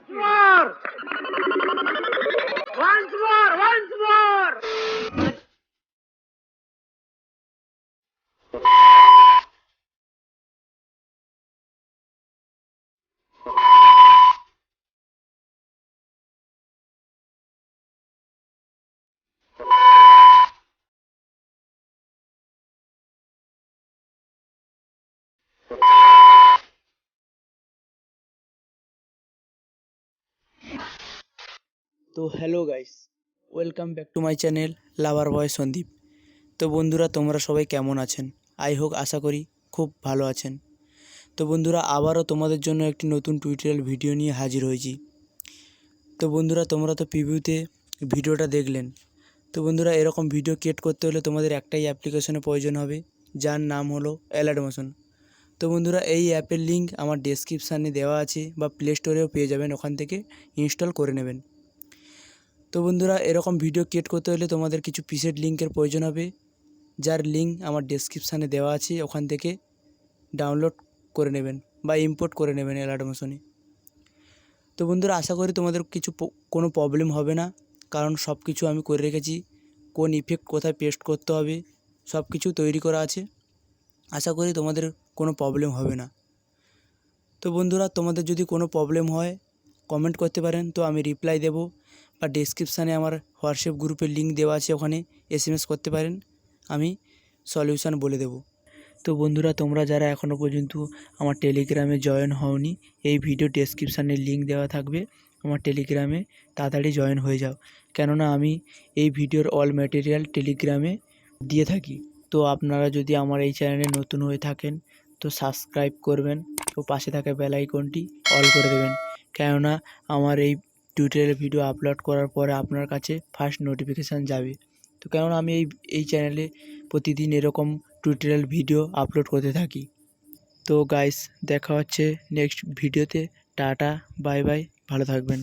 more. Once more. Once more. তো hello guys, welcome back to my channel lover boy Sandeep. তো বন্ধুরা, তোমরা সবাই কেমন আছেন? আশা করি খুব ভালো আছেন। তো বন্ধুরা, আবারও তোমাদের জন্য একটি নতুন টিউটোরিয়াল ভিডিও নিয়ে হাজির হয়েছি। তো বন্ধুরা, তোমরা তো প্রিভিউতে ভিডিওটা দেখলেন। তো বন্ধুরা, এরকম ভিডিও ক্রিয়েট করতে হলে তোমাদের একটাই অ্যাপ্লিকেশনের প্রয়োজন হবে, যার নাম হলো অ্যালার্ট মোশন। তো বন্ধুরা, এই অ্যাপের লিঙ্ক আমার ডেসক্রিপশানে দেওয়া আছে, বা প্লে স্টোরেও পেয়ে যাবেন, ওখান থেকে ইনস্টল করে নেবেন। তো বন্ধুরা, এরকম ভিডিও ক্রিয়েট করতে হলে তোমাদের কিছু প্রিসেট লিঙ্কের প্রয়োজন হবে, যার লিঙ্ক আমার ডেসক্রিপশানে দেওয়া আছে, ওখান থেকে ডাউনলোড করে নেবেন বা ইম্পোর্ট করে নেবেন অ্যালার্ট মোশনে। তো বন্ধুরা, আশা করি তোমাদের কোনো প্রবলেম হবে না, কারণ সব কিছু আমি করে রেখেছি। কোন ইফেক্ট কোথায় পেস্ট করতে হবে সব কিছু তৈরি করা আছে। আশা করি তোমাদের কোনো প্রবলেম হবে না। তো বন্ধুরা, তোমাদের যদি কোনো প্রবলেম হয় কমেন্ট করতে পারেন, তো আমি রিপ্লাই দেবো, বা ডেসক্রিপশানে আমার হোয়াটসঅ্যাপ গ্রুপের লিঙ্ক দেওয়া আছে, ওখানে SMS করতে পারেন, আমি সলিউশান বলে দেব। তো বন্ধুরা, তোমরা যারা এখনও পর্যন্ত আমার টেলিগ্রামে জয়েন হওনি, এই ভিডিও ডেসক্রিপশানে লিঙ্ক দেওয়া থাকবে, আমার টেলিগ্রামে তাড়াতাড়ি জয়েন হয়ে যাও, কেননা আমি এই ভিডিওর অল ম্যাটেরিয়াল টেলিগ্রামে দিয়ে থাকি। তো আপনারা যদি আমার এই চ্যানেলে নতুন হয়ে থাকেন, তো সাবস্ক্রাইব করবেন ও পাশে থাকা বেল আইকনটি অল করে দেবেন, কেননা আমার এই টিউটোরিয়াল ভিডিও আপলোড করার পরে আপনার কাছে ফার্স্ট নোটিফিকেশান যাবে। তো কেননা আমি এই চ্যানেলে প্রতিদিন এরকম টিউটোরিয়াল ভিডিও আপলোড করতে থাকি। তো গাইস, দেখা হচ্ছে নেক্সট ভিডিওতে। টাটা, বাই বাই, ভালো থাকবেন।